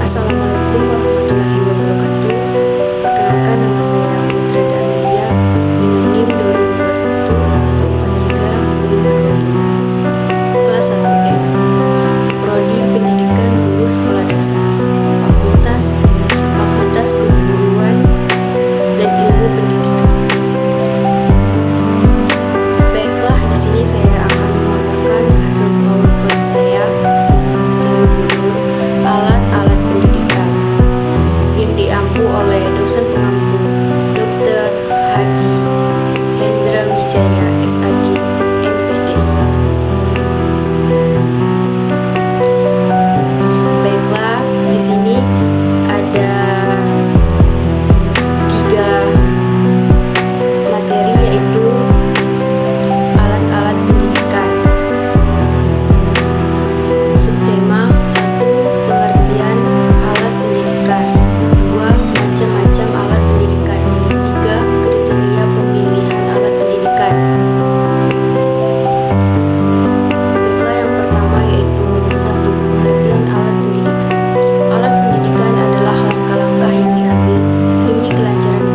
Assalamualaikum warahmatullahi wabarakatuh. Perkenalkan, nama saya Putra Amelia dengan NIM 2021 143 520. Kelas 1M. Prodi Pendidikan Guru Sekolah Dasar. Fakultas Keguruan dan Ilmu Pendidikan. Baiklah, di sini saya akan memaparkan hasil PowerPoint saya yang berjudul Alat-alat pendidikan yang diampu oleh dosen pengampu Dr. Haji Hendra Wijaya SAG MPDI. Baiklah, di sini ada 3 materi, yaitu alat-alat pendidikan. Subtema 1. Pengertian alat pendidikan. 2. Macam-macam alat pendidikan. 3. Kriteria pemilihan alat pendidikan. Baiklah, yang pertama yaitu 1. Pengertian alat pendidikan. Alat pendidikan adalah langkah-langkah yang diambil demi kelancaran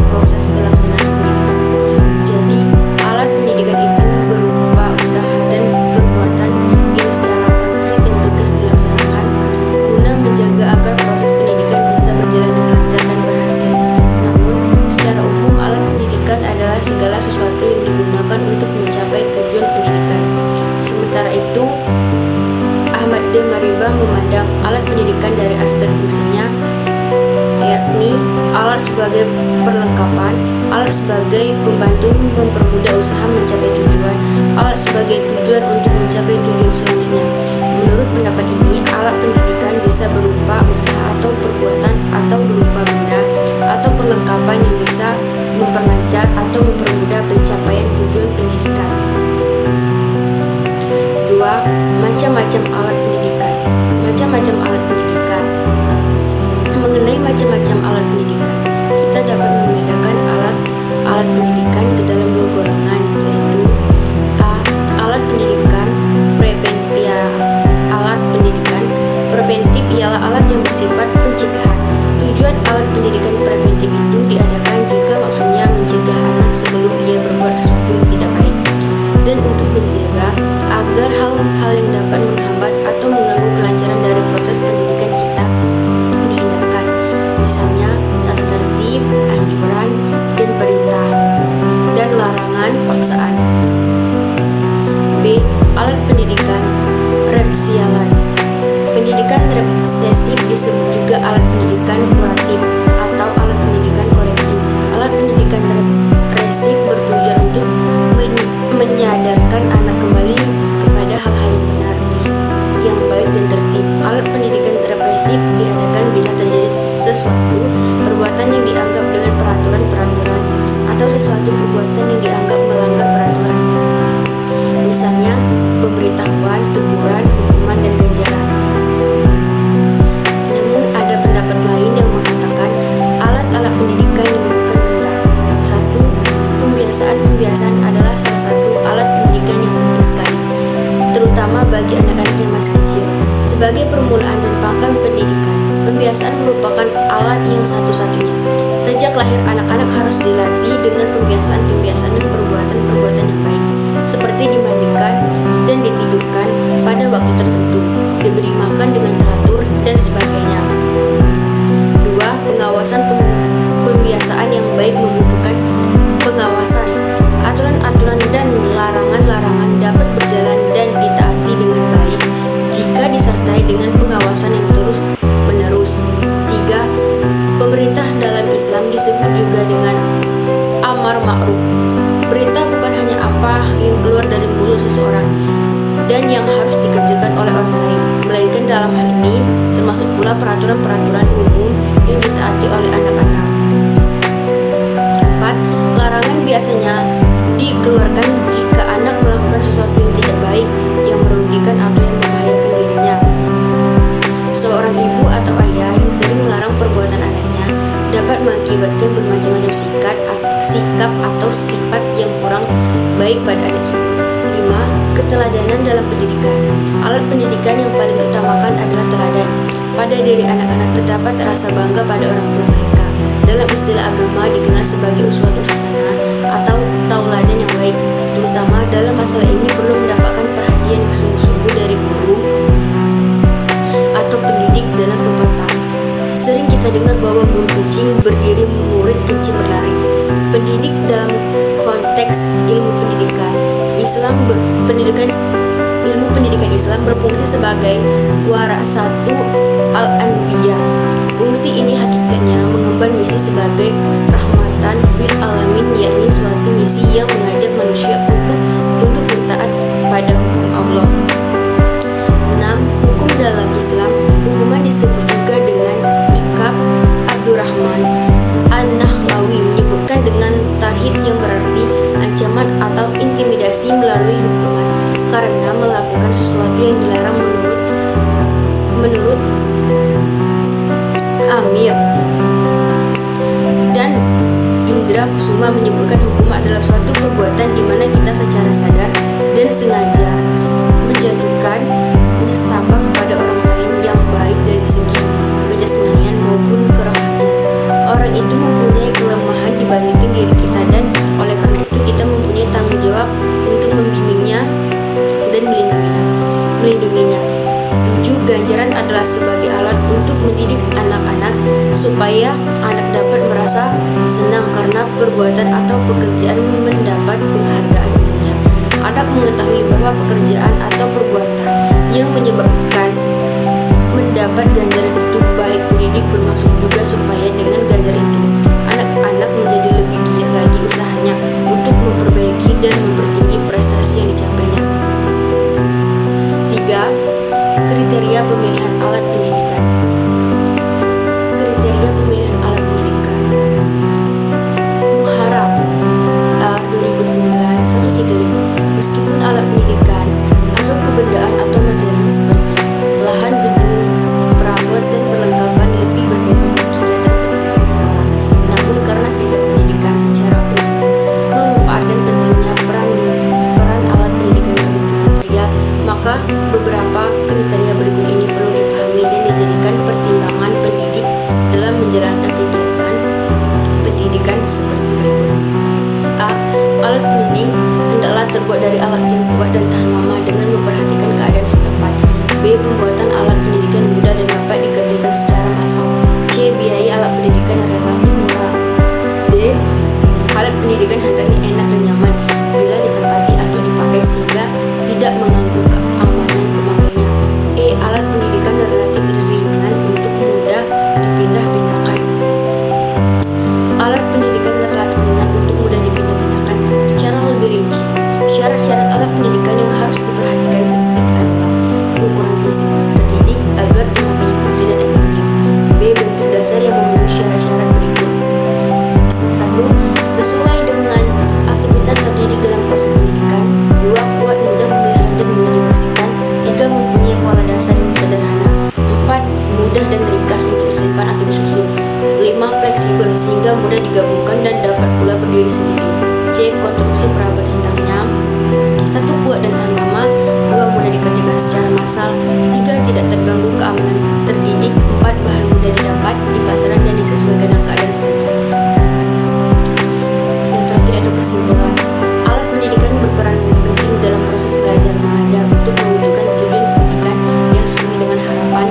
proses pelaksanaan pendidikan. Jadi, alat pendidikan itu berupa usaha dan perbuatan yang secara konkret dan tegas dilaksanakan guna menjaga agar proses pendidikan bisa berjalan dengan lancar dan berhasil. Namun, secara umum alat pendidikan adalah segala sesuatu yang digunakan untuk mencapai tujuan pendidikan. Sementara itu, Ahmad D. Mariba memandang alat pendidikan dari aspek fungsinya, yakni alat sebagai perlengkapan, alat sebagai pembantu mempermudah usaha mencapai tujuan, alat sebagai tujuan untuk mencapai tujuan selanjutnya. Menurut pendapat ini, alat pendidikan bisa berupa usaha atau perbuatan, atau berupa benda atau perlengkapan yang bisa memperlancar atau mempermudah pencapaian tujuan pendidikan. 2. Macam-macam alat pendidikan. Macam-macam alat pendidikan. Mengenai macam-macam alat pendidikan, kita dapat membedakan alat pendidikan ke dalam 2 golongan, yaitu A. Alat pendidikan preventia. Alat pendidikan preventif ialah alat yang bersifat pencegahan. Tujuan alat pendidikan preventif itu diadakan jika maksudnya mencegah anak sebelum ia berbuat sesuatu yang tidak baik, dan untuk menjaga agar hal-hal yang dapat menghambat atau mengganggu kelancaran dari proses pendidikan kita dihindarkan. Misalnya, tata tertib, anjuran, dan perintah, dan larangan paksaan. B. Alat pendidikan repsialan. Pendidikan represif disebut juga alat pendidikan kuratif atau alat pendidikan korektif. Alat pendidikan represif bertujuan untuk menyadarkan anak kembali kepada hal-hal yang benar, yang baik dan tertib. Alat pendidikan represif diadakan bila terjadi sesuatu perbuatan yang dianggap dengan peraturan-peraturan atau sesuatu perbuatan yang dianggap melanggar peraturan. Misalnya, pemberitahuan, teguran, hukuman, dan ganjaran. Namun ada pendapat lain yang mengatakan alat-alat pendidikan yang bukan benda. 1. Pembiasaan adalah salah satu alat pendidikan yang penting sekali, terutama bagi anak-anak yang masih kecil. Sebagai permulaan dan pangkal pendidikan, pembiasaan merupakan alat yang satu-satunya. Sejak lahir, anak-anak harus dilatih dengan pembiasaan-pembiasaan dan perbuatan-perbuatan yang baik, seperti dimandikan dan ditidurkan pada waktu tertentu, diberi makan dengan teratur, dan sebagainya. 2. Pengawasan. Pembiasaan yang baik membutuhkan pengawasan. Aturan-aturan dan larangan-larangan dapat berjalan dan ditaati dengan baik jika disertai dengan pengawasan yang terus-menerus. 3. Pemerintah dalam Islam disebut juga dengan amar ma'ruf. Perintah bukan hanya apa yang keluar dari mulut seseorang dan yang harus dikerjakan oleh orang lain, melainkan dalam hal ini termasuk pula peraturan-peraturan umum yang ditaati oleh anak-anak. 4. Larangan biasanya dikeluarkan jika anak melakukan sesuatu yang tidak baik, yang merugikan atau yang membahayakan dirinya. Seorang ibu atau ayah yang sering melarang perbuatan anaknya dapat mengakibatkan bermacam-macam sikap atau sifat yang kurang baik pada anak itu. 5. Keteladanan dalam pendidikan. Alat pendidikan yang paling diutamakan adalah teladan. pada diri anak-anak terdapat rasa bangga pada orang tua mereka. Dalam istilah agama dikenal sebagai uswatun hasanah atau tauladan yang baik. Terutama dalam masalah ini perlu mendapatkan perhatian yang sungguh-sungguh dari guru atau pendidik. Dalam pepatah, sering kita dengar bahwa guru kencing berdiri, murid kencing berlari. Pendidik dalam konteks ilmu pendidikan Islam berfungsi sebagai warasatu al-anbiya. Fungsi ini hakikatnya mengemban misi sebagai rahmatan fil alamin, yakni suatu misi yang mengajak manusia untuk tunduk dan taat pada hukum Allah. 6. Hukum dalam Islam. Hukuman disebut juga dengan Ikab. Abdurrahman An-Nakhlawi menyebutkan dengan tarhid yang berarti ancaman atau intimidasi melalui hukuman karena melakukan sesuatu yang dilarang menurut Amir. Dan Indra Kusuma menyebutkan hukum adalah suatu perbuatan di mana kita secara sadar dan sengaja menjatuhkan nestapa kepada orang lain yang baik dari segi kejasmanian maupun kerohanian. Orang itu mempunyai kelemahan dibandingkan diri kita, dan oleh karena itu kita mempunyai tanggung jawab untuk membimbingnya dan melindunginya. 7. Ganjaran adalah sebagai alat untuk mendidik anak-anak supaya anak dapat merasa senang karena perbuatan atau pekerjaan mendapat penghargaan umumnya. Anak mengetahui bahwa pekerjaan atau perbuatan yang menyebabkan mendapat ganjaran itu baik. Pendidik bermaksud juga supaya dengan ganjaran itu anak-anak menjadi lebih giat lagi usahanya untuk memperbaiki dan mempertinggi prestasi yang dicapainya. 3. Kriteria pemilihan alat pendidikan. Kriteria pemilihan alat pendidikan. Muharram 2009-135. Meskipun alat pendidikan atau kebendaan atau materi seperti lahan, gedung, perabot, dan perlengkapan lebih berkaitan dengan kegiatan pendidikan di sekolah, namun karena sifat pendidikan secara umum memanfaatkan pentingnya peran alat pendidikan dalam material, maka beberapa kriteria berikut ini perlu dipahami dan dijadikan pertimbangan pendidik dalam menjalankan kegiatan pendidikan seperti berikut. A. Alat pendidik hendaklah terbuat dari alat yang kuat dan tahan lama dengan memperhatikan keadaan setempat. B. Pembuatan alat pendidikan mudah dan dapat dikerjakan secara massal. C. Biaya alat pendidikan relatif murah. D. Alat pendidikan hendaknya enak dan nyaman bila ditempati atau dipakai sehingga tidak mengganggu keamanan pemakainya. E. Alat pendidikan relatif ringan untuk mudah dipindah-pindahkan. Alat pendidikan relatif ringan untuk mudah dipindah-pindahkan. Secara lebih rinci, syarat-syarat alat pendidikan yang harus diperhatikan pendidik adalah ukuran fisik terdidik agar pemakainya fungsi dan efektif. B. Bentuk dasar yang memenuhi syarat-syarat berikut. 1. Sesuai dengan aktivitas terdidik dalam proses pendidikan. 2. Kuat, mudah memelihara dan mudah dibersihkan. 3. Mempunyai pola dasar yang sederhana. 4. Mudah dan ringkas untuk disimpan atau disusun. 5. Fleksibel sehingga mudah digabungkan dan dapat pula berdiri sendiri. C. Konstruksi perabot hendaknya 1. Kuat dan tahan lama. 2. Mudah dikerjakan secara massal. 3. Tidak terganggu keamanan terdidik. 4. Bahan mudah didapat di pasaran dan disesuaikan dengan keadaan standar. Yang terakhir adalah kesimpulan. Alat pendidikan berperan penting dalam proses belajar mengajar untuk mewujudkan tujuan pendidikan yang sesuai dengan harapan.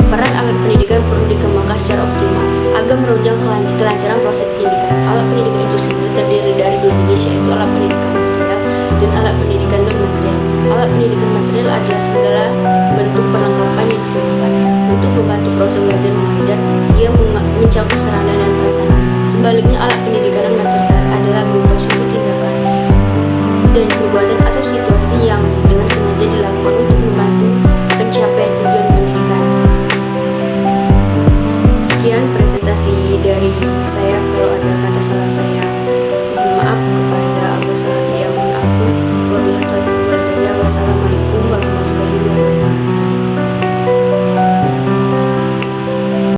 Peran alat pendidikan perlu dikembangkan secara optimal agar menunjang kelancaran proses pendidikan. Alat pendidikan itu sendiri terdiri dari dua jenis, yaitu alat pendidikan material dan alat pendidikan non-material. Alat pendidikan material adalah segala bentuk perlengkapan yang digunakan untuk membantu proses belajar mengajar yang mencakup sarana dan prasarana. Sebaliknya, alat pendidikan non-material adalah berupa suatu tindakan dan perbuatan atau situasi yang dengan sengaja dilakukan untuk membantu